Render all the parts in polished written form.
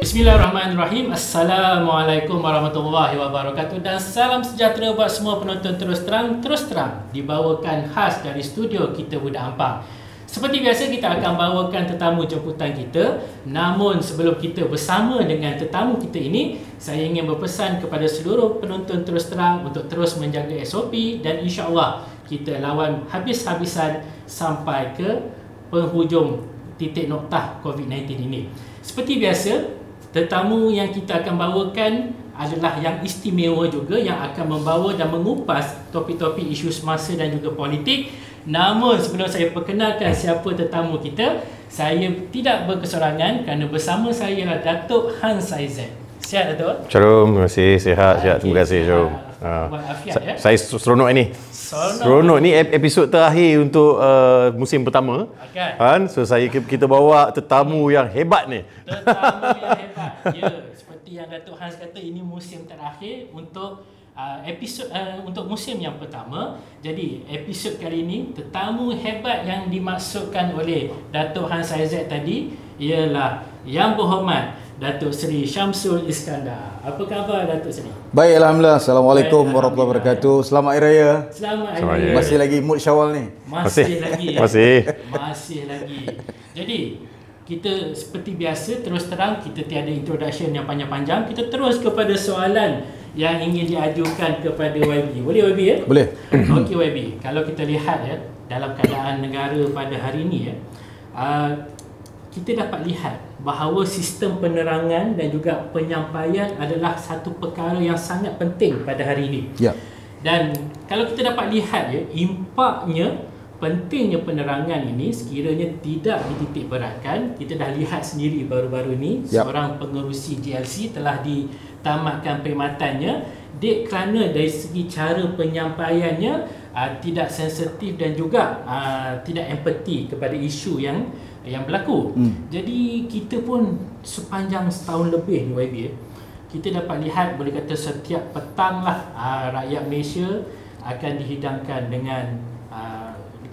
Bismillahirrahmanirrahim. Assalamualaikum warahmatullahi wabarakatuh dan salam sejahtera buat semua penonton Terus Terang dibawakan khas dari studio kita Budak Ampang. Seperti biasa kita akan bawakan tetamu jemputan kita. Namun sebelum kita bersama dengan tetamu kita ini, saya ingin berpesan kepada seluruh penonton Terus Terang untuk terus menjaga SOP dan insya-Allah kita lawan habis-habisan sampai ke penghujung titik noktah COVID-19 ini. Seperti biasa, tetamu yang kita akan bawakan adalah yang istimewa juga, yang akan membawa dan mengupas topik-topik isu semasa dan juga politik. Namun sebelum saya perkenalkan siapa tetamu kita, saya tidak berkesorangan kerana bersama saya ialah Datuk Hans Aizat. Sihat Datuk? Shalom, terima kasih. Sihat, sihat. Terima kasih. Shalom. Ya? Saya seronok ini. Seronok ni episod terakhir untuk musim pertama. Kan? So kita bawa tetamu yang hebat ni. Tetamu yang hebat. Ya, seperti yang Datuk Hans kata, ini musim terakhir untuk episod untuk musim yang pertama. Jadi episod kali ini tetamu hebat yang dimaksudkan oleh Datuk Hans Aizat tadi ialah Yang Berhormat Datuk Seri Syamsul Iskandar. Apa khabar Datuk Seri? Baik, Alhamdulillah. Assalamualaikum warahmatullahi wabarakatuh. Selamat Hari Raya. Selamat Hari Raya. Masih lagi mood Syawal ni? Masih lagi. Ya? Masih lagi. Jadi kita seperti biasa terus terang, kita tiada introduction yang panjang-panjang. Kita terus kepada soalan yang ingin diajukan kepada YB. Boleh YB ya? Boleh. Okey YB. Kalau kita lihat ya, dalam keadaan negara pada hari ini ya, kita dapat lihat bahawa sistem penerangan dan juga penyampaian adalah satu perkara yang sangat penting pada hari ini. Ya. Dan kalau kita dapat lihat ya, impaknya, pentingnya penerangan ini sekiranya tidak dititik beratkan. Kita dah lihat sendiri baru-baru ni, seorang pengerusi GLC telah ditamatkan perkhidmatannya kerana dari segi cara penyampaiannya tidak sensitif dan juga tidak empati kepada isu yang berlaku. Jadi kita pun sepanjang setahun lebih ni YB, kita dapat lihat, boleh kata setiap petang lah rakyat Malaysia akan dihidangkan dengan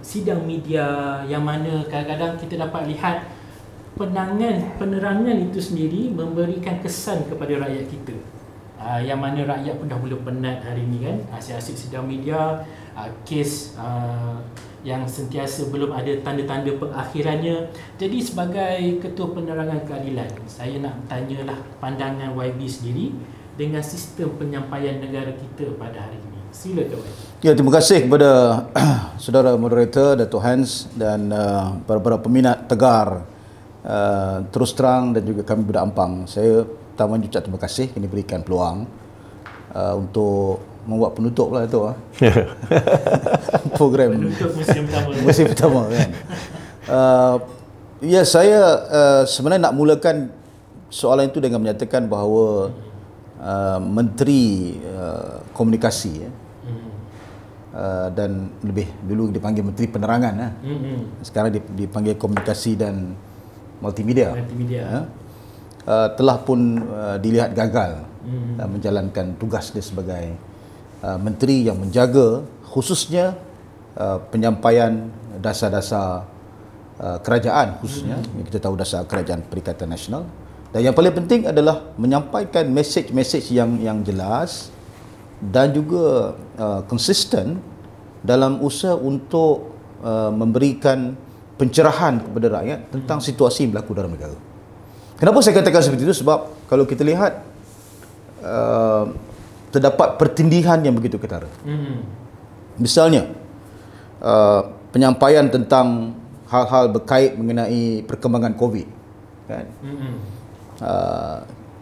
sidang media yang mana kadang-kadang kita dapat lihat penerangan itu sendiri memberikan kesan kepada rakyat kita. Yang mana rakyat pun dah mula penat hari ni kan, asyik-asyik sidang media, kes yang sentiasa belum ada tanda-tanda perakhirannya. Jadi sebagai Ketua Penerangan Keadilan, saya nak tanyalah pandangan YB sendiri dengan sistem penyampaian negara kita pada hari ini. Silakan YB. Ya, terima kasih kepada saudara moderator Datuk Hans dan para peminat tegar Terus Terang dan juga kami Budak Ampang. Saya pertama ucap terima kasih kerana diberikan peluang untuk membuat penutup lah tu program penutup musim pertama kan. Ya, saya sebenarnya nak mulakan soalan itu dengan menyatakan bahawa Menteri Komunikasi dan lebih dulu dipanggil Menteri Penerangan, sekarang dipanggil Komunikasi dan Multimedia. Telah pun dilihat gagal menjalankan tugas dia sebagai menteri yang menjaga khususnya penyampaian dasar-dasar kerajaan, khususnya kita tahu dasar kerajaan Perikatan Nasional, dan yang paling penting adalah menyampaikan mesej-mesej yang jelas dan juga konsisten dalam usaha untuk memberikan pencerahan kepada rakyat tentang situasi yang berlaku dalam negara. Kenapa saya katakan seperti itu? Sebab kalau kita lihat terdapat pertindihan yang begitu ketara. Misalnya penyampaian tentang hal-hal berkait mengenai perkembangan COVID kan?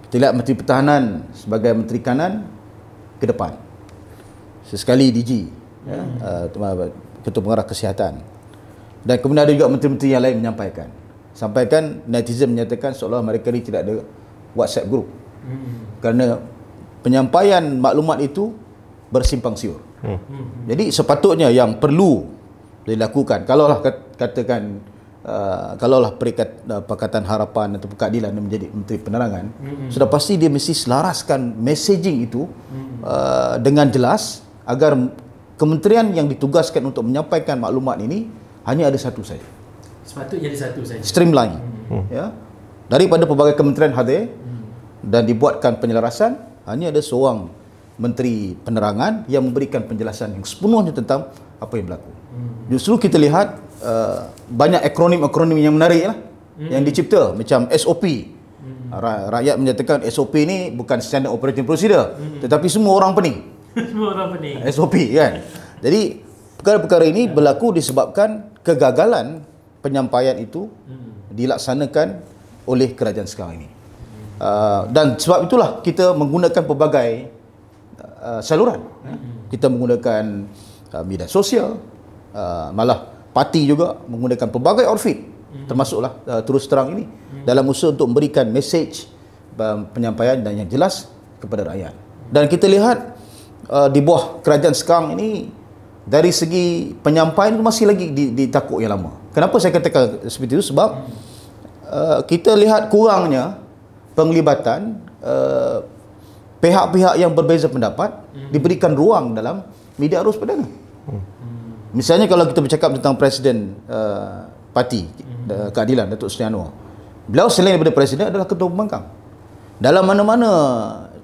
Kita lihat Menteri Pertahanan sebagai Menteri Kanan ke depan, sesekali DG Ketua Pengarah Kesihatan, dan kemudian ada juga menteri-menteri yang lain sampaikan netizen menyatakan seolah mereka ni tidak ada WhatsApp group kerana penyampaian maklumat itu bersimpang siur. Jadi sepatutnya yang perlu dilakukan, kalaulah katakan kalaulah Pakatan Harapan atau Keadilan menjadi Menteri Penerangan, sudah pasti dia mesti selaraskan messaging itu dengan jelas agar kementerian yang ditugaskan untuk menyampaikan maklumat ini hanya ada satu saja. Sepatutnya ada satu saja. Streamline. Ya. Daripada pelbagai kementerian hadir, dan dibuatkan penyelarasan, hanya ada seorang Menteri Penerangan yang memberikan penjelasan yang sepenuhnya tentang apa yang berlaku. Justru kita lihat banyak akronim-akronim yang menarik lah yang dicipta, macam SOP. Rakyat menyatakan SOP ni bukan Standard Operating Procedure, tetapi semua orang pening. Semua orang pening. SOP kan. Jadi perkara-perkara ini berlaku disebabkan kegagalan penyampaian itu dilaksanakan oleh kerajaan sekarang ini. Dan sebab itulah kita menggunakan pelbagai saluran. Kita menggunakan media sosial, malah parti juga menggunakan pelbagai outfit, termasuklah terus terang ini, dalam usaha untuk memberikan mesej penyampaian dan yang jelas kepada rakyat. Dan kita lihat di bawah kerajaan sekarang ini, dari segi penyampaian itu masih lagi ditakuk yang lama. Kenapa saya katakan seperti itu? Sebab kita lihat kurangnya penglibatan pihak-pihak yang berbeza pendapat diberikan ruang dalam media arus perdana. Misalnya kalau kita bercakap tentang Presiden Parti Keadilan, Datuk Seri Anwar, beliau selain daripada Presiden adalah Ketua Pembangkang. Dalam mana-mana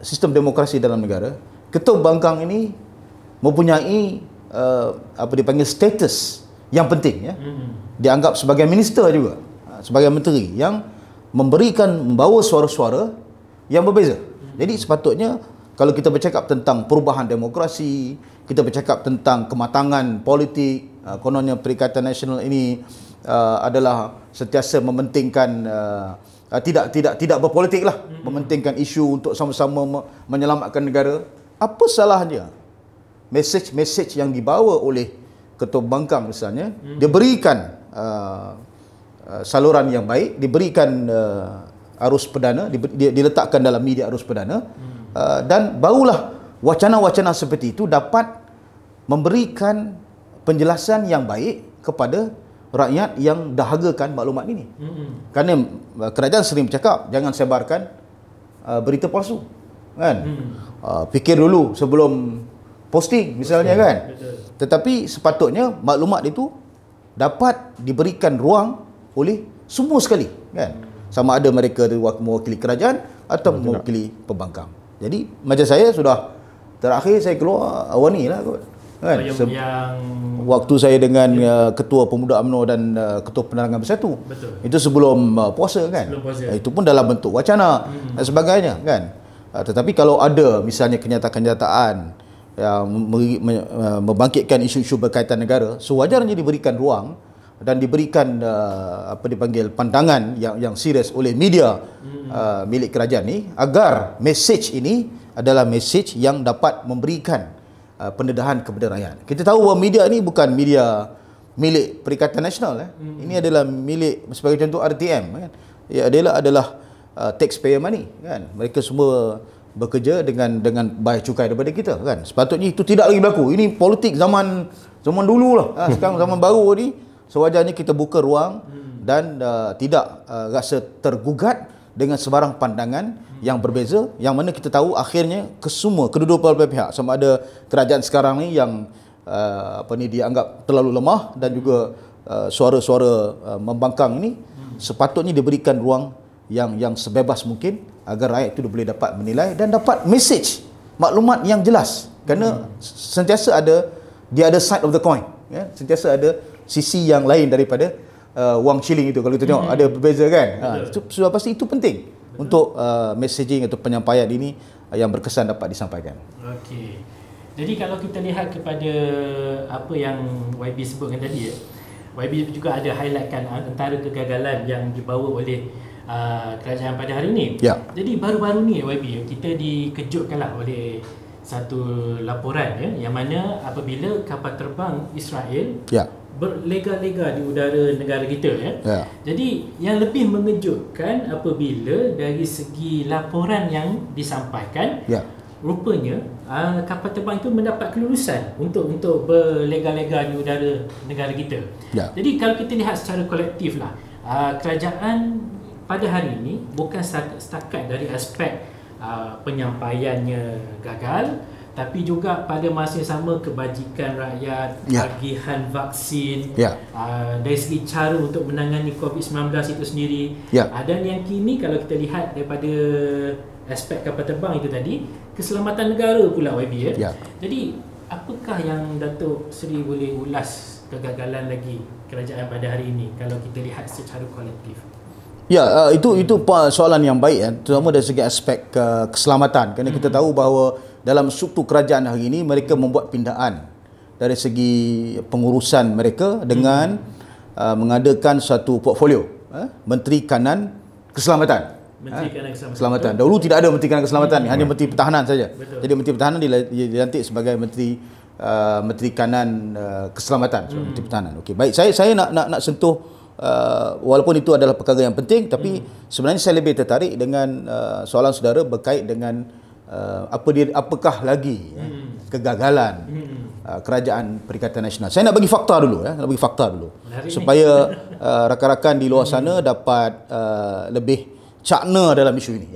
sistem demokrasi dalam negara, Ketua Pembangkang ini mempunyai apa dipanggil status yang penting, ya. Dianggap sebagai minister juga, sebagai menteri yang membawa suara-suara yang berbeza. Jadi sepatutnya kalau kita bercakap tentang perubahan demokrasi, kita bercakap tentang kematangan politik, kononnya Perikatan Nasional ini adalah sentiasa mementingkan tidak berpolitik lah, mementingkan isu untuk sama-sama menyelamatkan negara. Apa salahnya mesej-mesej yang dibawa oleh Ketua Pembangkang misalnya, dia berikan saluran yang baik, diberikan arus perdana, diletakkan dalam media arus perdana, dan barulah wacana-wacana seperti itu dapat memberikan penjelasan yang baik kepada rakyat yang dahagakan maklumat ini. Kerana kerajaan sering bercakap, jangan sebarkan berita palsu, kan? Fikir dulu sebelum posting misalnya, kan? Tetapi sepatutnya maklumat itu dapat diberikan ruang oleh semua sekali, kan? Sama ada mereka mewakili kerajaan atau mewakili pembangkang. Jadi macam saya sudah terakhir saya keluar awal ni lah kot, kan? Waktu saya dengan Ketua Pemuda UMNO dan Ketua Penerangan Bersatu. Betul. Itu sebelum puasa, kan? Sebelum puasa. Itu pun dalam bentuk wacana dan sebagainya, kan? Tetapi kalau ada misalnya kenyataan-kenyataan yang membangkitkan isu-isu berkaitan negara, sewajarnya diberikan ruang dan diberikan apa dipanggil pandangan yang serius oleh media milik kerajaan ni, agar mesej ini adalah mesej yang dapat memberikan pendedahan kepada rakyat. Kita tahu bahawa media ni bukan media milik Perikatan Nasional, Ini adalah milik, sebagai contoh, RTM, kan? Ya, adalah taxpayer money, kan? Mereka semua bekerja dengan bayar cukai daripada kita, kan? Sepatutnya itu tidak lagi berlaku. Ini politik zaman dulu lah. Sekarang zaman baru ni sewajarnya kita buka ruang dan tidak rasa tergugat dengan sebarang pandangan yang berbeza, yang mana kita tahu akhirnya kedua-dua belah pihak, sama ada kerajaan sekarang ni yang dianggap terlalu lemah, dan juga suara-suara membangkang ini sepatutnya diberikan ruang yang sebebas mungkin agar rakyat itu boleh dapat menilai dan dapat mesej maklumat yang jelas. Kerana sentiasa ada side of the coin, ya? Sentiasa ada sisi yang lain daripada wang shilling itu. Kalau kita tengok ada berbeza, kan? Sudah pasti itu penting untuk messaging atau penyampaian ini yang berkesan dapat disampaikan. Okey. Jadi kalau kita lihat kepada apa yang YB sebutkan tadi, YB juga ada highlightkan antara kegagalan yang dibawa oleh kerajaan pada hari ini. Ya. Jadi baru-baru ni YB, kita dikejutkanlah oleh satu laporan, yang mana apabila kapal terbang Israel berlega-lega di udara negara kita, Jadi yang lebih mengejutkan apabila dari segi laporan yang disampaikan, rupanya kapal terbang itu mendapat kelulusan untuk berlega-lega di udara negara kita. Jadi kalau kita lihat secara kolektif lah, kerajaan pada hari ini bukan setakat dari aspek penyampaiannya gagal, tapi juga pada masa yang sama kebajikan rakyat, tagihan vaksin, dari segi cara untuk menangani COVID-19 itu sendiri. Dan yang kini kalau kita lihat daripada aspek kapal terbang itu tadi, keselamatan negara pula YB Ya. Jadi apakah yang Datuk Seri boleh ulas kegagalan lagi kerajaan pada hari ini kalau kita lihat secara kolektif? Ya, itu soalan yang baik, terutama dari segi aspek keselamatan. Kerana kita tahu bahawa dalam struktur kerajaan hari ini mereka membuat pindaan dari segi pengurusan mereka dengan mengadakan satu portfolio Menteri Kanan Keselamatan. Menteri Kanan Keselamatan. Dahulu tidak ada Menteri Kanan Keselamatan, hanya Menteri Pertahanan saja. Betul. Jadi Menteri Pertahanan dilantik sebagai Menteri Kanan Keselamatan, Menteri Pertahanan. Okey, baik. Saya nak sentuh walaupun itu adalah perkara yang penting, tapi sebenarnya saya lebih tertarik dengan soalan saudara berkait dengan apakah lagi kegagalan kerajaan Perikatan Nasional. Saya nak bagi fakta dulu, supaya rakan-rakan di luar sana dapat lebih cakna dalam isu ini.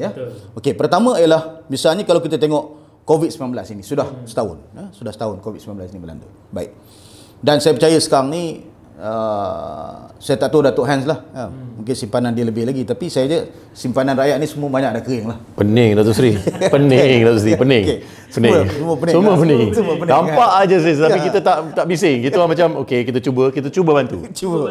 Okey, pertama ialah misalnya kalau kita tengok COVID-19 ini sudah setahun, sudah setahun COVID-19 ini melanda. Baik. Dan saya percaya sekarang ni saya tak tahu Datuk Hans lah, mungkin simpanan dia lebih lagi, tapi saya je simpanan rakyat ni semua banyak dah kering lah. Pening Datuk Seri. Pening Datuk Seri, pening. Okay. Pening. Semua pening. Semua pening. Semua pening, Nampak aja saya, tapi Ya. kita tak bising. Kita macam okey, kita cuba bantu.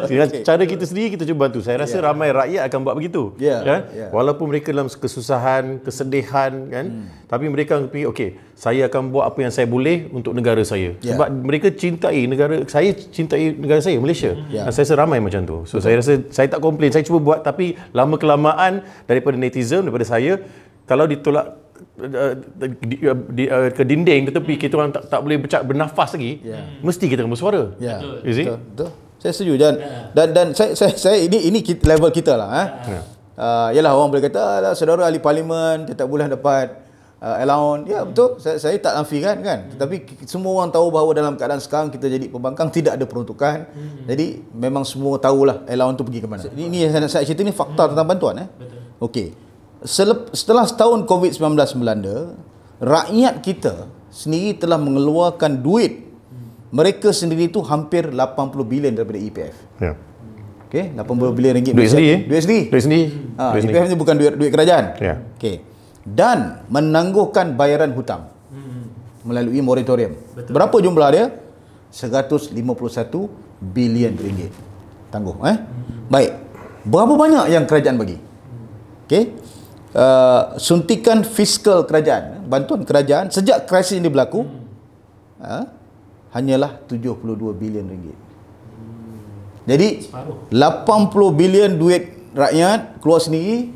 Dengan Okey. cara kita sendiri kita cuba bantu. Saya rasa ramai rakyat akan buat begitu. Ya. Kan? Ya. Walaupun mereka dalam kesusahan, kesedihan kan, tapi mereka fikir okey, saya akan buat apa yang saya boleh untuk negara saya. Ya. Sebab mereka cintai negara saya, Malaysia. Ya. Dan saya rasa ramai macam tu. So saya rasa saya tak komplain, saya cuba buat, tapi lama kelamaan daripada netizen, daripada saya, kalau ditolak ke dinding tepi, kita orang tak boleh bernafas lagi, mesti kita akan bersuara. Ya. You see? Betul. Saya setuju dan saya ini level kita lah. Yalah, orang boleh kata saudara ahli parlimen tak boleh dapat allowance. Ya, betul. Saya tak nafikan kan. Tetapi semua orang tahu bahawa dalam keadaan sekarang kita jadi pembangkang tidak ada peruntukan. Jadi memang semua tahulah allowance tu pergi ke mana. Ini yang saya cerita ni fakta tentang bantuan. Okey. Setelah setahun COVID-19 melanda, rakyat kita sendiri telah mengeluarkan duit mereka sendiri tu hampir 80 bilion daripada EPF. Ya. Okey, 80 bilion ringgit. Duit sendiri. Duit sendiri. Duit sendiri. EPF ni bukan duit kerajaan. Ya. Okey. Dan menangguhkan bayaran hutang melalui moratorium. Betul. Berapa jumlah dia? 151 bilion ringgit. Tangguh, Baik. Berapa banyak yang kerajaan bagi? Okey. Suntikan fiskal kerajaan, bantuan kerajaan sejak krisis ini berlaku hanyalah 72 bilion ringgit. Jadi Separuh. 80 bilion duit rakyat keluar sendiri,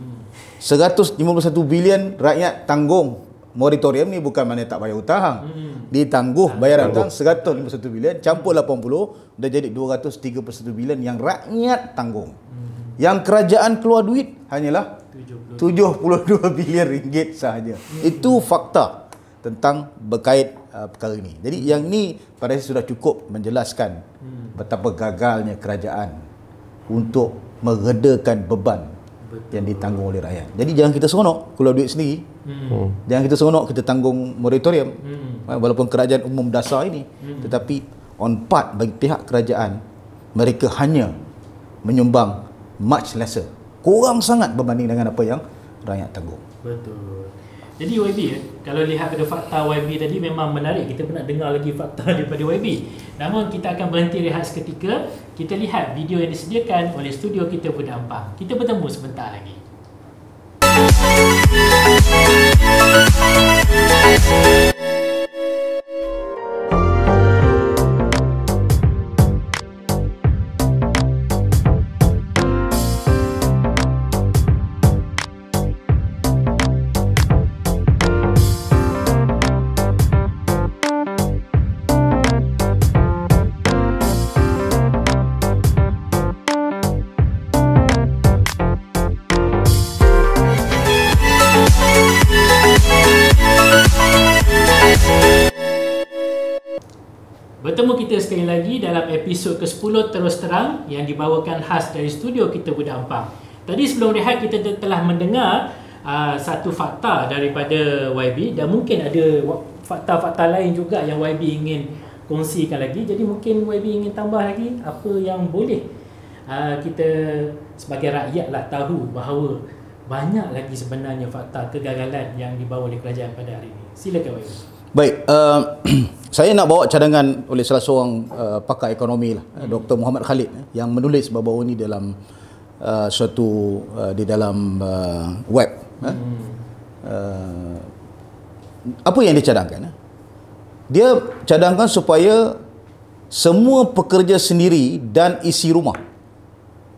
151 bilion rakyat tanggung moratorium ni, bukan mana tak bayar hutang. Ditangguh bayaran hutang 151 bilion campur 80 dah jadi 231 bilion yang rakyat tanggung. Yang kerajaan keluar duit hanyalah 72 bilion ringgit sahaja. Itu fakta tentang berkait perkara ini. Jadi yang ni pada saya sudah cukup menjelaskan betapa gagalnya kerajaan untuk meredakan beban yang ditanggung oleh rakyat. Jadi jangan kita seronok keluar duit sendiri. Jangan kita seronok kita tanggung moratorium. Walaupun kerajaan umum dasar ini, tetapi on part bagi pihak kerajaan, mereka hanya menyumbang much lesser, kurang sangat berbanding dengan apa yang rakyat tanggung. Betul. Jadi YB, kalau lihat pada fakta YB tadi memang menarik. Kita pun nak dengar lagi fakta daripada YB. Namun kita akan berhenti rehat seketika. Kita lihat video yang disediakan oleh studio kita Budak Ampang. Kita bertemu sebentar lagi. Bertemu kita sekali lagi dalam episod ke-10 Terus Terang yang dibawakan khas dari studio kita Budak Ampang. Tadi sebelum rehat kita telah mendengar satu fakta daripada YB dan mungkin ada fakta-fakta lain juga yang YB ingin kongsikan lagi. Jadi mungkin YB ingin tambah lagi apa yang boleh kita sebagai rakyat lah tahu bahawa banyak lagi sebenarnya fakta kegagalan yang dibawa oleh kerajaan pada hari ini. Silakan Wayu. Baik, saya nak bawa cadangan oleh salah seorang pakar ekonomi lah, Dr. Muhammad Khalid, yang menulis baru-baru ini dalam suatu di dalam web. Apa yang dia cadangkan? Dia cadangkan supaya semua pekerja sendiri dan isi rumah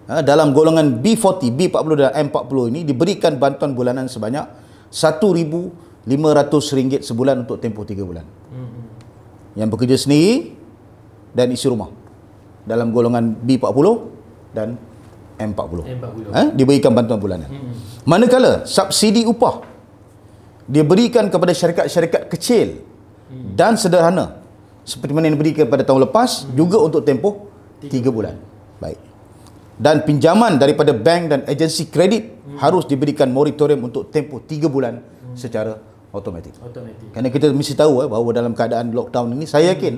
dalam golongan B40, B40 dan M40 ini diberikan bantuan bulanan sebanyak RM1,500 sebulan untuk tempoh 3 bulan. Yang bekerja sendiri dan isi rumah dalam golongan B40 dan M40. Diberikan bantuan bulanan. Manakala subsidi upah dia berikan kepada syarikat-syarikat kecil dan sederhana seperti mana yang diberikan pada tahun lepas juga untuk tempoh 3 bulan. Baik. Dan pinjaman daripada bank dan agensi kredit harus diberikan moratorium untuk tempoh 3 bulan secara automatik. Kerana kita mesti tahu bahawa dalam keadaan lockdown ini, saya yakin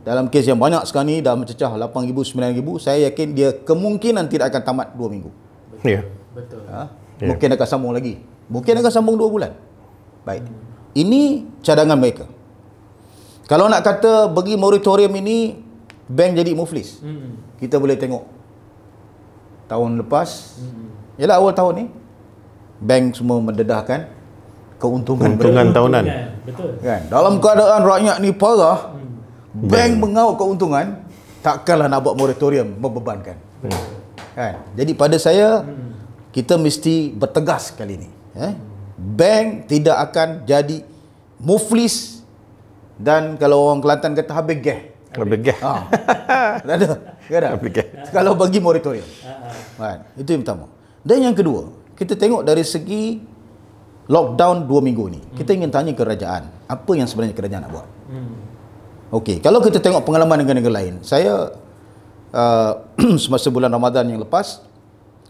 dalam kes yang banyak sekarang ni dah mencecah 8,000, 9,000, saya yakin dia kemungkinan tidak akan tamat 2 minggu. Ya. Betul. Mungkin akan sambung lagi. Mungkin akan sambung 2 bulan. Baik. Ini cadangan mereka. Kalau nak kata bagi moratorium ini bank jadi muflis, kita boleh tengok tahun lepas, ialah awal tahun ni bank semua mendedahkan keuntungan tahunan. Betul. Kan? Dalam keadaan rakyat ni parah, bank mengauk keuntungan, takkanlah nak buat moratorium, membebankan. Kan? Jadi pada saya, kita mesti bertegas kali ni. Bank tidak akan jadi muflis, dan kalau orang Kelantan kata habis geh. Tak ada. Kalau bagi moratorium. Kan? Itu yang pertama. Dan yang kedua, kita tengok dari segi lockdown 2 minggu ni. Kita ingin tanya kerajaan, apa yang sebenarnya kerajaan nak buat? Okey, kalau kita tengok pengalaman negara-negara lain, saya semasa bulan Ramadan yang lepas,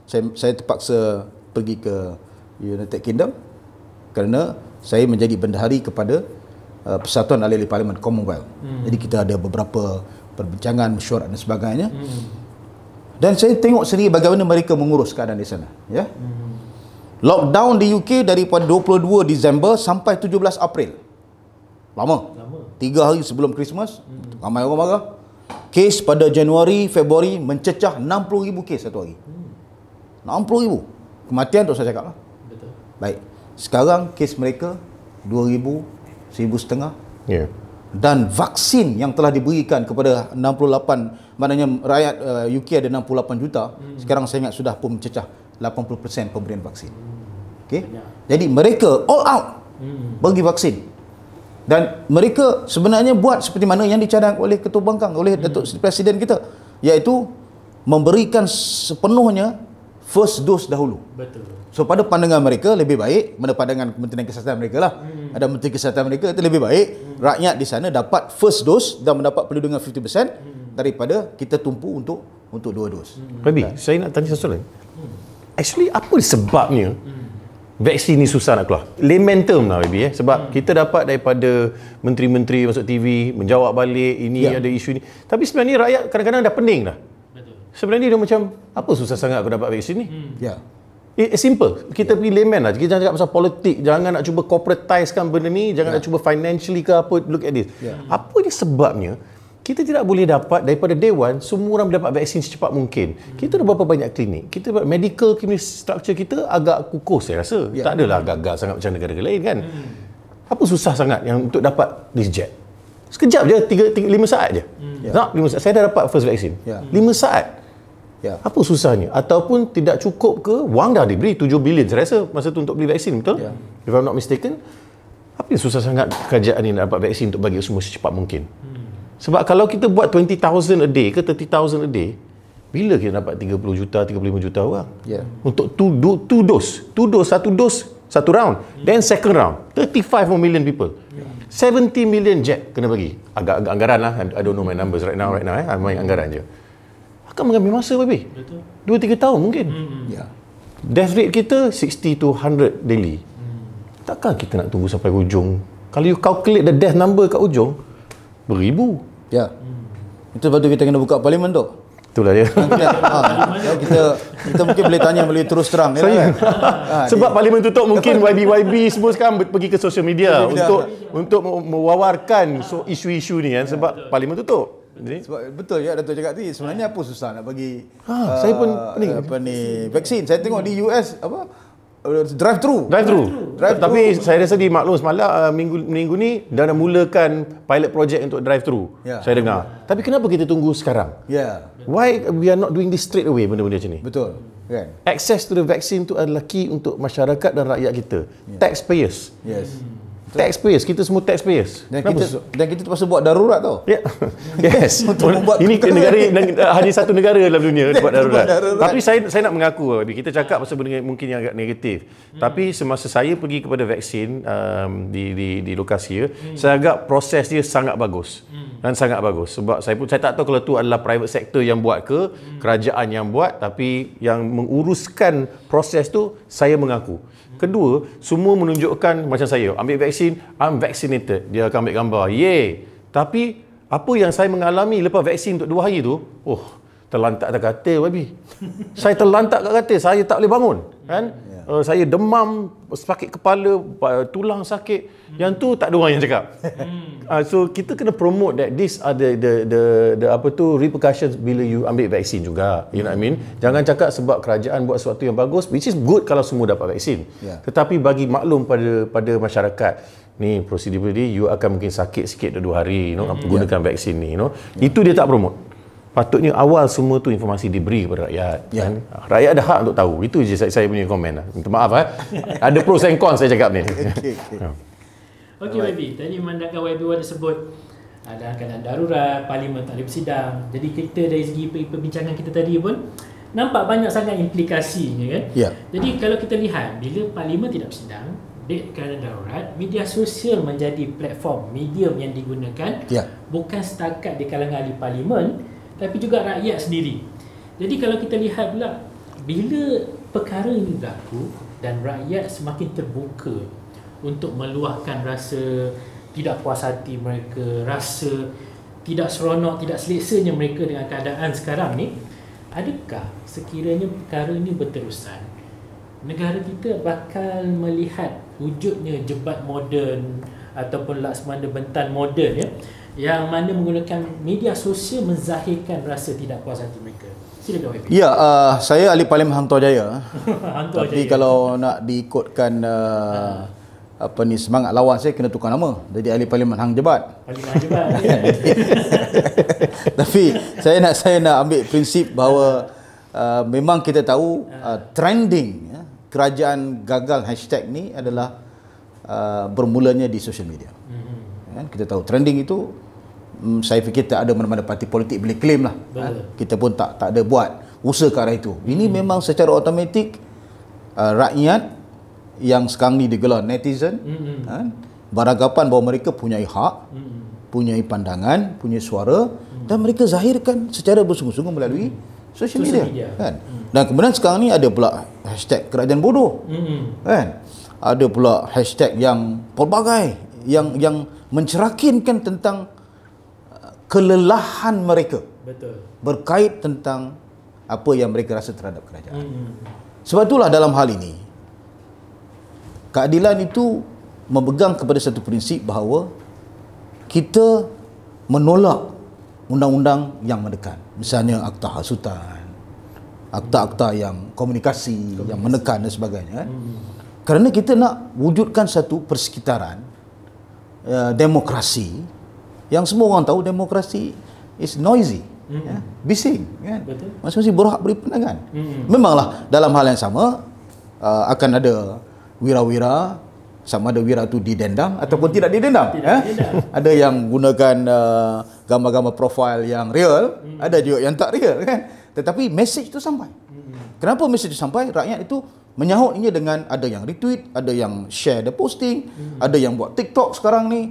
saya terpaksa pergi ke United Kingdom kerana saya menjadi bendahari kepada Persatuan Ahli Parlimen Commonwealth. Jadi kita ada beberapa perbincangan, mesyuarat dan sebagainya. Dan saya tengok sendiri bagaimana mereka mengurus keadaan di sana. Ya. Lockdown di UK daripada 22 Disember sampai 17 April. Lama. 3 hari sebelum Christmas, ramai orang marah. Kes pada Januari, Februari mencecah 60,000 kes satu hari. 60,000. Kematian tu saya cakap lah. Betul. Baik. Sekarang kes mereka 2,000, 1,500. Ya. Dan vaksin yang telah diberikan kepada 68, maknanya rakyat UK ada 68 juta, sekarang saya ingat sudah pun mencecah 80% pemberian vaksin. Okey. Jadi mereka all out bagi vaksin. Dan mereka sebenarnya buat seperti mana yang dicadang oleh Ketua Bangkang, oleh Datuk Presiden kita, iaitu memberikan sepenuhnya first dose dahulu. Betul. So pada pandangan mereka lebih baik, pada pandangan Kementerian Kesihatan mereka lah, ada Menteri Kesihatan mereka, itu lebih baik rakyat di sana dapat first dose dan mendapat perlindungan 50% daripada kita tumpu untuk 2 dos. Baby, saya nak tanya satu soalan. Actually, apa sebabnya vaksin ni susah nak keluar? Layman term lah, baby. Sebab kita dapat daripada menteri-menteri masuk TV menjawab balik, ini ada isu ni. Tapi sebenarnya rakyat kadang-kadang dah pening dah. Betul. Sebenarnya dia macam, apa susah sangat aku dapat vaksin ni? Ya. It's simple. Kita pergi layman lah. Kita jangan cakap pasal politik. Jangan nak cuba corporatizekan benda ni. Jangan nak cuba financially ke apa. Look at this. Apa dia sebabnya kita tidak boleh dapat daripada day one semua orang dapat vaksin secepat mungkin? Kita ada berapa banyak klinik? Kita medical structure kita agak kukuh saya rasa. Tak adalah gagal sangat macam negara-negara lain kan. Apa susah sangat yang untuk dapat this jab? Sekejap je, 5 saat je. 5 saat. Saya dah dapat first vaksin. 5 saat. Ya. Apa susahnya? Ataupun tidak cukup ke? Wang dah diberi 7 bilion saya rasa masa tu untuk beli vaksin, betul? If I'm not mistaken. Apa yang susah sangat kerajaan ni nak dapat vaksin untuk bagi semua secepat mungkin? Sebab kalau kita buat 20,000 a day ke 30,000 a day, bila kita dapat 30 juta, 35 juta orang? Untuk 2 dos. 2 dos, 1 dos, 1 round. Then second round, 35 more million people. 70 million jab kena bagi. Agak anggaran lah. I don't know my numbers right now. Main anggaran je. Akan mengambil masa, baby. 2-3 tahun mungkin. Death rate kita 60 to 100 daily. Takkan kita nak tunggu sampai hujung? Kalau you calculate the death number kat hujung, beribu. Itu sebab tu kita kena buka parlimen tu. Itulah dia. Kita mungkin boleh tanya melalui terus terang Sebab parlimen tutup, mungkin YB semua sekarang pergi ke social media untuk mewawarkan isu-isu ni kan, sebab parlimen tutup. Jadi, sebab betul ya Dato' cakap tadi, sebenarnya apa susah nak bagi saya pun vaksin. Saya tengok di US drive thru. Tapi saya rasa dimaklum semalam minggu ni dah mulakan pilot project untuk drive thru. Saya dengar. Tapi kenapa kita tunggu sekarang? Why we are not doing this straight away, benda-benda macam ni? Betul. Kan? Access to the vaccine tu adalah key untuk masyarakat dan rakyat kita. Taxpayers. Taxpayers, kita semua taxpayers. Dan kita terpaksa buat darurat tau. Yes. Ini hanya satu negara dalam dunia buat darurat. Tapi saya nak mengaku, kita cakap pasal benda mungkin yang agak negatif. Tapi semasa saya pergi kepada vaksin di lokasi saya agak proses dia sangat bagus. Dan sangat bagus. Sebab saya tak tahu kalau tu adalah private sector yang buat ke, kerajaan yang buat, tapi yang menguruskan proses tu saya mengaku. Kedua, semua menunjukkan macam saya ambil vaksin, I'm vaccinated. Dia akan ambil gambar. Yay. Tapi apa yang saya mengalami lepas vaksin untuk 2 hari tu, terlantak atas katil, baby. Saya terlantak kat katil, saya tak boleh bangun, kan? Saya demam, sakit kepala, tulang sakit. Yang tu tak ada orang yang cakap. So kita kena promote that this are the repercussions bila you ambil vaksin juga. You know what I mean? Jangan cakap sebab kerajaan buat sesuatu yang bagus, which is good kalau semua dapat vaksin. Tetapi bagi maklum pada masyarakat, ni prosedur ni you akan mungkin sakit sikit 2 hari, gunakan vaksin ni, Itu dia tak promote. Patutnya awal semua tu informasi diberi kepada rakyat. Kan? Rakyat ada hak untuk tahu. Itu je saya punya komen. Minta maaf. Ada pros and cons saya cakap ni. Okey YB, tadi memandangkan YB ada sebut dalam keadaan darurat, parlimen tak boleh bersidang. Jadi kita dari segi perbincangan kita tadi pun nampak banyak sangat implikasinya kan. Jadi kalau kita lihat bila parlimen tidak bersidang, keadaan darurat, media sosial menjadi platform, medium yang digunakan bukan setakat di kalangan ahli parlimen, tapi juga rakyat sendiri. Jadi kalau kita lihat pula, bila perkara ini berlaku dan rakyat semakin terbuka untuk meluahkan rasa tidak puas hati mereka, rasa tidak seronok, tidak seleksanya mereka dengan keadaan sekarang ni, adakah sekiranya perkara ini berterusan, negara kita bakal melihat wujudnya jebat moden ataupun laksamana bentan moden yang mana menggunakan media sosial menzahirkan rasa tidak puas hati mereka? Silakan YB. Saya ahli parlimen Hang Tuah Jaya. Tapi Jaya. kalau nak diikutkan semangat lawan saya, kena tukar nama jadi ahli parlimen Hang Jebat. Tapi saya nak ambil prinsip bahawa memang kita tahu trending kerajaan gagal hashtag ni adalah bermulanya di social media. Kita tahu trending itu, saya fikir tak ada mana-mana parti politik boleh claim lah. Kita pun tak ada buat usaha ke arah itu. Ini memang secara automatik rakyat yang sekarang ni digelar netizen beranggapan bahawa mereka punya hak, punya pandangan, punya suara, dan mereka zahirkan secara bersungguh-sungguh melalui social media. Kan? Dan kemudian sekarang ni ada pula hashtag kerajaan bodoh. Kan? Ada pula hashtag yang pelbagai yang mencerakinkan tentang kelelahan mereka. Berkait tentang apa yang mereka rasa terhadap kerajaan. Sebab itulah dalam hal ini keadilan itu memegang kepada satu prinsip bahawa kita menolak undang-undang yang menekan. Misalnya akta hasutan, akta-akta yang komunikasi yang menekan dan sebagainya. Kerana kita nak wujudkan satu persekitaran demokrasi yang semua orang tahu demokrasi is noisy, bising, kan? Masing-masing berhak beri pandangan. Memanglah dalam hal yang sama akan ada wira-wira, sama ada wira tu didendam ataupun tidak didendam. Ada yang gunakan gambar-gambar profil yang real, ada juga yang tak real, kan? Tetapi message tu sampai. Kenapa message tu sampai? Rakyat itu menyahutnya dengan ada yang retweet, ada yang share the posting, ada yang buat TikTok sekarang ni.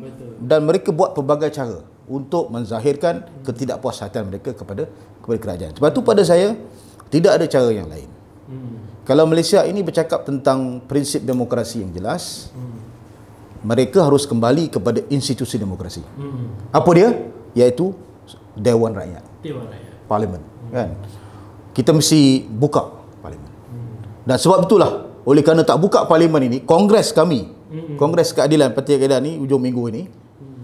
Dan mereka buat pelbagai cara untuk menzahirkan ketidakpuashatan mereka kepada kerajaan. Sebab tu pada saya tidak ada cara yang lain. Kalau Malaysia ini bercakap tentang prinsip demokrasi yang jelas, mereka harus kembali kepada institusi demokrasi. Apa dia? Iaitu Dewan Rakyat, Parlimen. kan? Kita mesti buka parlimen. Dan sebab itulah, oleh kerana tak buka parlimen ini, kongres kami, Kongres Keadilan Parti Keadilan ni hujung minggu ini,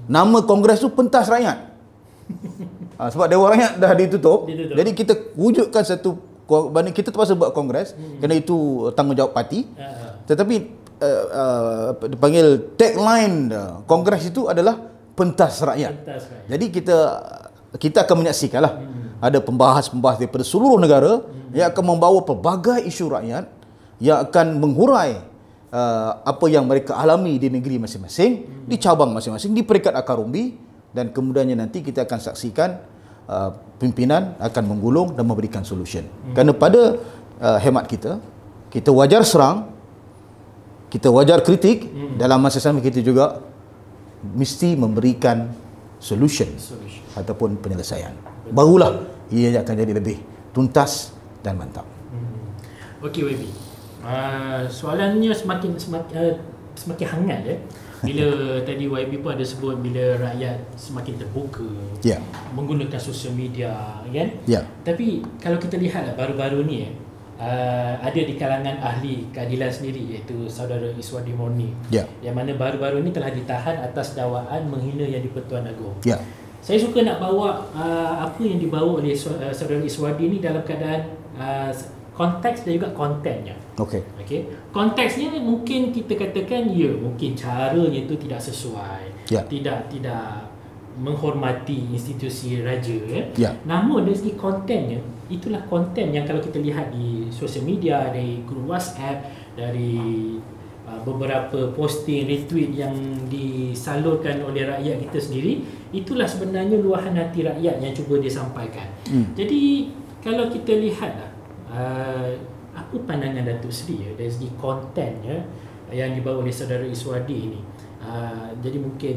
nama kongres tu Pentas Rakyat. Sebab Dewan Rakyat dah ditutup. Jadi kita wujudkan satu, kita terpaksa buat kongres kerana itu tanggungjawab parti. Tetapi dipanggil tagline kongres itu adalah Pentas Rakyat. Jadi kita akan menyaksikanlah ada pembahas-pembahas daripada seluruh negara yang akan membawa pelbagai isu rakyat yang akan menghurai apa yang mereka alami di negeri masing-masing, di cabang masing-masing, di peringkat akar umbi, dan kemudiannya nanti kita akan saksikan pimpinan akan menggulung dan memberikan solution. Kerana pada hemat kita wajar serang, kita wajar kritik, dalam masa sama kita juga mesti memberikan solution ataupun penyelesaian. Barulah ia akan jadi lebih tuntas dan mantap. Okey YB. Soalannya semakin hangat ya. Bila tadi YB pun ada sebut bila rakyat semakin terbuka, menggunakan sosial media, kan? Tapi kalau kita lihat baru-baru ni ada di kalangan ahli keadilan sendiri, iaitu saudara Iswadi Murni, yang mana baru-baru ni telah ditahan atas dakwaan menghina Yang di-Pertuan Agong. Saya suka nak bawa apa yang dibawa oleh saudara Iswadi ni dalam keadaan konteks dan juga kontennya. Okey. Konteksnya mungkin kita katakan mungkin caranya itu tidak sesuai. Tidak menghormati institusi raja Namun dari segi kontennya, itulah konten yang kalau kita lihat di sosial media, dari grup WhatsApp, dari beberapa posting retweet yang disalurkan oleh rakyat kita sendiri, itulah sebenarnya luahan hati rakyat yang cuba dia sampaikan. Jadi kalau kita lihatlah apa pandangan Datuk Seri dari segi kontennya yang dibawa oleh saudara Iswadi ini. Jadi mungkin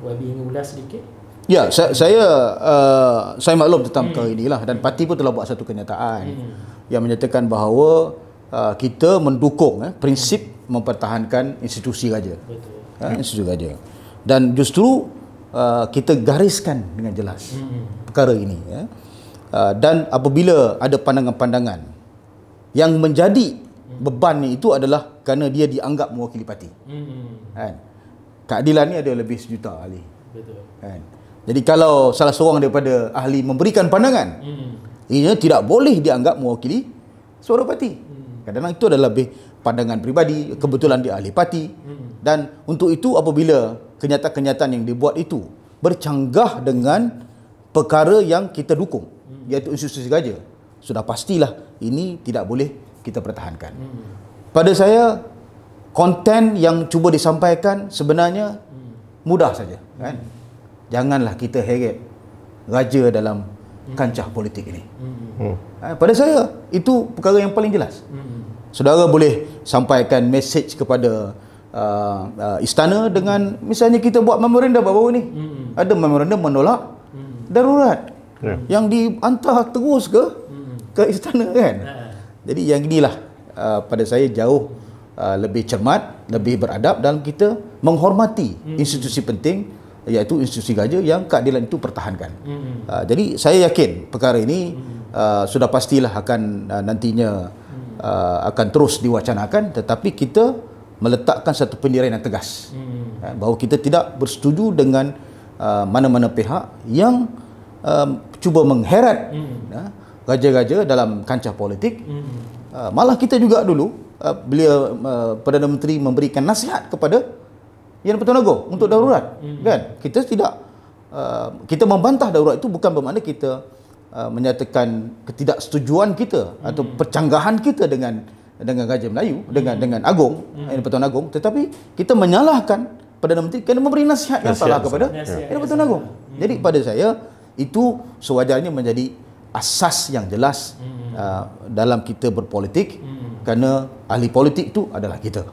YB ingin ulas sedikit. Saya maklum tentang perkara inilah, dan parti pun telah buat satu kenyataan yang menyatakan bahawa kita mendukung prinsip mempertahankan institusi raja. Institusi raja. Dan justru kita gariskan dengan jelas perkara ini. Dan apabila ada pandangan-pandangan yang menjadi bebannya itu adalah kerana dia dianggap mewakili parti. Keadilan ni ada lebih sejuta ahli. Jadi kalau salah seorang daripada ahli memberikan pandangan, ia tidak boleh dianggap mewakili suara parti. Kadang-kadang itu adalah lebih pandangan peribadi, kebetulan dia ahli parti. Dan untuk itu apabila kenyataan-kenyataan yang dibuat itu bercanggah dengan perkara yang kita dukung, iaitu institusi raja, sudah pastilah ini tidak boleh kita pertahankan. Pada saya, konten yang cuba disampaikan sebenarnya mudah saja, kan? Janganlah kita heret raja dalam kancah politik ini. Pada saya itu perkara yang paling jelas. Saudara boleh sampaikan mesej kepada istana dengan misalnya kita buat memorandum baru ni. Ada memorandum menolak darurat yang dihantar terus ke istana, kan? Jadi yang inilah pada saya jauh lebih cermat, lebih beradab dalam kita menghormati institusi penting, iaitu institusi raja yang keadilan itu pertahankan. Jadi saya yakin perkara ini sudah pastilah akan nantinya akan terus diwacanakan, tetapi kita meletakkan satu pendirian yang tegas bahawa kita tidak bersetuju dengan mana-mana pihak yang cuba mengheret raja-raja dalam kancah politik. Malah kita juga dulu beliau Perdana Menteri memberikan nasihat kepada Yang di-Pertuan Agong untuk darurat, kan? Kita tidak kita membantah darurat itu bukan bermakna kita menyatakan ketidaksetujuan kita atau percanggahan kita dengan Raja Melayu, dengan Agong, Yang di-Pertuan Agong, tetapi kita menyalahkan Perdana Menteri kerana memberi nasihat yang salah kepada Yang di-Pertuan Agong. Jadi pada saya itu sewajarnya menjadi asas yang jelas dalam kita berpolitik, kerana ahli politik itu adalah kita,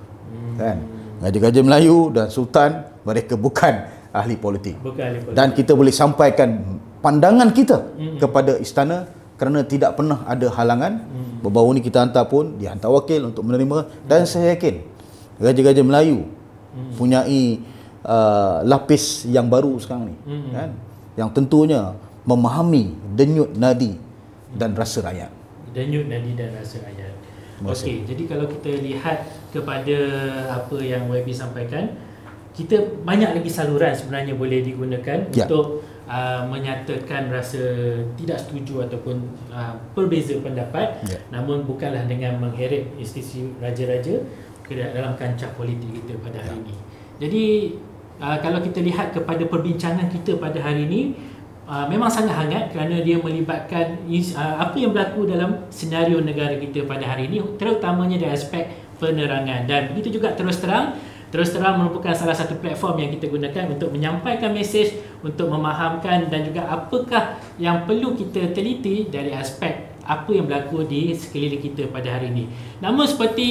kan? Raja-Raja Melayu dan Sultan, mereka bukan ahli politik. Dan kita boleh sampaikan pandangan kita kepada istana kerana tidak pernah ada halangan. Baru-baru ni kita hantar pun, dihantar wakil untuk menerima, dan saya yakin Raja-Raja Melayu punyai lapis yang baru sekarang ni, kan? Yang tentunya memahami denyut nadi dan rasa rakyat. Denyut nadi dan rasa rakyat. Okey, jadi kalau kita lihat kepada apa yang YB sampaikan, kita banyak lagi saluran sebenarnya boleh digunakan untuk menyatakan rasa tidak setuju ataupun berbeza pendapat, namun bukanlah dengan mengheret institusi raja-raja ke dalam kancah politik kita pada hari ini. Jadi kalau kita lihat kepada perbincangan kita pada hari ini, memang sangat hangat kerana dia melibatkan apa yang berlaku dalam senario negara kita pada hari ini, terutamanya dari aspek penerangan. Dan begitu juga Terus Terang merupakan salah satu platform yang kita gunakan untuk menyampaikan mesej, untuk memahamkan dan juga apakah yang perlu kita teliti dari aspek apa yang berlaku di sekeliling kita pada hari ini. Namun seperti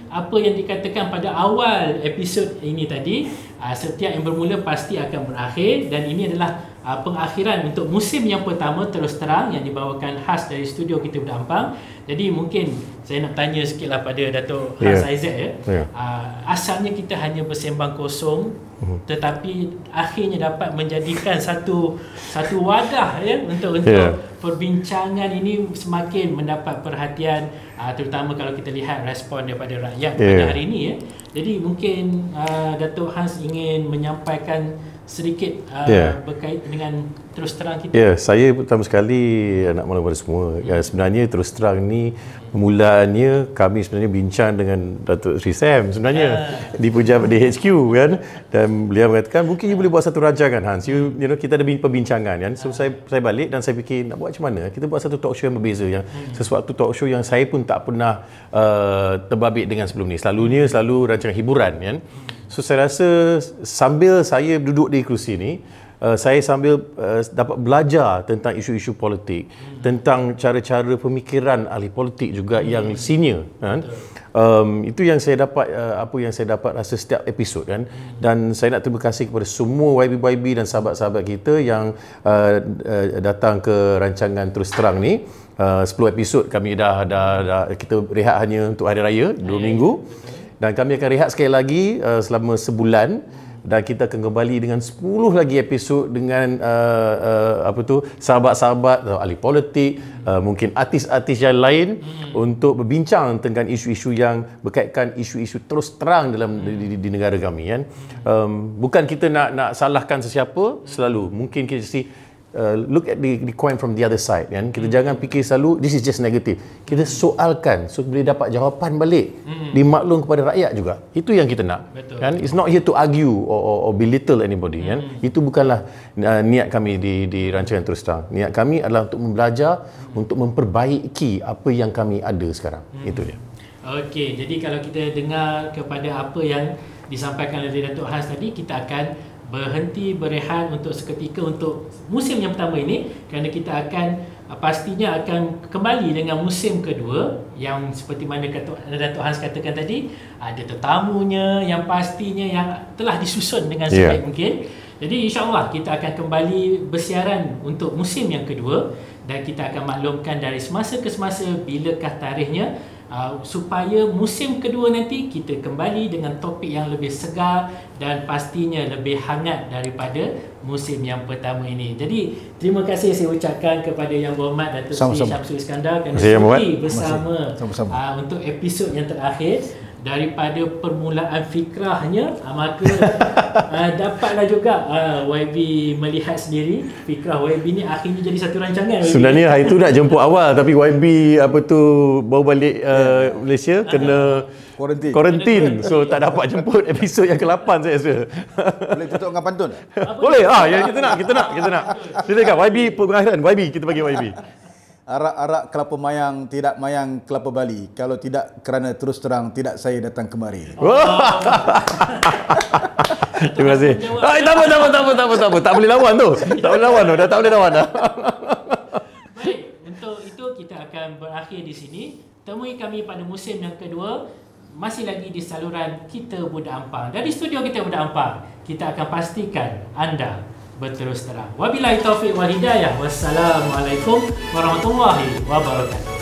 apa yang dikatakan pada awal episod ini tadi, setiap yang bermula pasti akan berakhir, dan ini adalah pengakhiran untuk musim yang pertama Terus Terang yang dibawakan khas dari studio kita Budak Ampang. Jadi mungkin saya nak tanya sikitlah pada Dato' Hans Isaac asalnya kita hanya bersembang kosong, tetapi akhirnya dapat menjadikan satu wadah untuk perbincangan ini semakin mendapat perhatian, terutama kalau kita lihat respon daripada rakyat pada hari ini. Jadi mungkin Dato' Hans ingin menyampaikan sedikit berkait dengan Terus Terang kita. Saya pertama sekali nak maklum kepada semua. Sebenarnya Terus Terang ni permulaannya kami sebenarnya bincang dengan Datuk Sri Sam sebenarnya di pejabat DHQ kan, dan beliau mengatakan mungkin you boleh buat satu rancangan Hans, you know, kita ada perbincangan kan. So saya balik dan saya fikir nak buat macam mana, kita buat satu talk show yang berbeza, yang sesuatu talk show yang saya pun tak pernah terbabit dengan sebelum ni. Selalu rancangan hiburan kan. So saya rasa sambil saya duduk di kerusi ni, saya sambil dapat belajar tentang isu-isu politik, tentang cara-cara pemikiran ahli politik juga yang senior kan. Itu yang saya dapat, apa yang saya dapat rasa setiap episod kan. Dan saya nak terima kasih kepada semua YB dan sahabat-sahabat kita yang datang ke rancangan Terus Terang ni. 10 episod kami dah kita rehat hanya untuk hari raya 2 minggu. Dan kami akan rehat sekali lagi selama sebulan, dan kita akan kembali dengan 10 lagi episod dengan sahabat-sahabat ahli politik, mungkin artis-artis yang lain untuk berbincang tentang isu-isu yang berkaitan isu-isu terus terang dalam di negara kami kan. Bukan kita nak salahkan sesiapa, selalu mungkin kita look at the coin from the other side kan. Kita jangan fikir selalu this is just negative. Kita soalkan so boleh dapat jawapan balik, dimaklum kepada rakyat juga. Itu yang kita nak. Betul. Kan, it's not here to argue or belittle anybody kan. Itu bukanlah niat kami di rancangan Terus Terang. Niat kami adalah untuk belajar, untuk memperbaiki apa yang kami ada sekarang. Itu dia. Okey, jadi kalau kita dengar kepada apa yang disampaikan oleh Dato' Hans tadi, kita akan berhenti berehat untuk seketika untuk musim yang pertama ini, kerana kita akan pastinya akan kembali dengan musim kedua yang seperti mana Dato' Hans katakan tadi, ada tetamunya yang pastinya yang telah disusun dengan sebaik mungkin. Jadi insya-Allah kita akan kembali bersiaran untuk musim yang kedua, dan kita akan maklumkan dari semasa ke semasa bilakah tarikhnya, supaya musim kedua nanti kita kembali dengan topik yang lebih segar dan pastinya lebih hangat daripada musim yang pertama ini. Jadi terima kasih saya ucapkan kepada Yang Berhormat Datuk Seri Syamsul Iskandar kerana sudi bersama untuk episod yang terakhir. Daripada permulaan fikrahnya, maka dapatlah juga YB melihat sendiri fikrah YB ni akhirnya jadi satu rancangan. Sebenarnya hari tu nak jemput awal, tapi YB baru balik Malaysia, kena kuarantin, so tak dapat jemput episod yang ke-8 saya rasa. Boleh tutup dengan pantun? Boleh, yang kita nak. Silakan YB pengakhiran, YB kita bagi YB. Arak-arak kelapa mayang, tidak mayang kelapa Bali. Kalau tidak kerana Terus Terang, tidak saya datang kemari. Terima kasih. Tak boleh lawan tu. Dah tak boleh lawan dah. Baik, untuk itu kita akan berakhir di sini. Temui kami pada musim yang kedua, masih lagi di saluran Kita Budak Ampang. Dari studio Kita Budak Ampang, kita akan pastikan anda berterus terang. Wabillahi taufiq wal hidayah. Wassalamualaikum warahmatullahi wabarakatuh.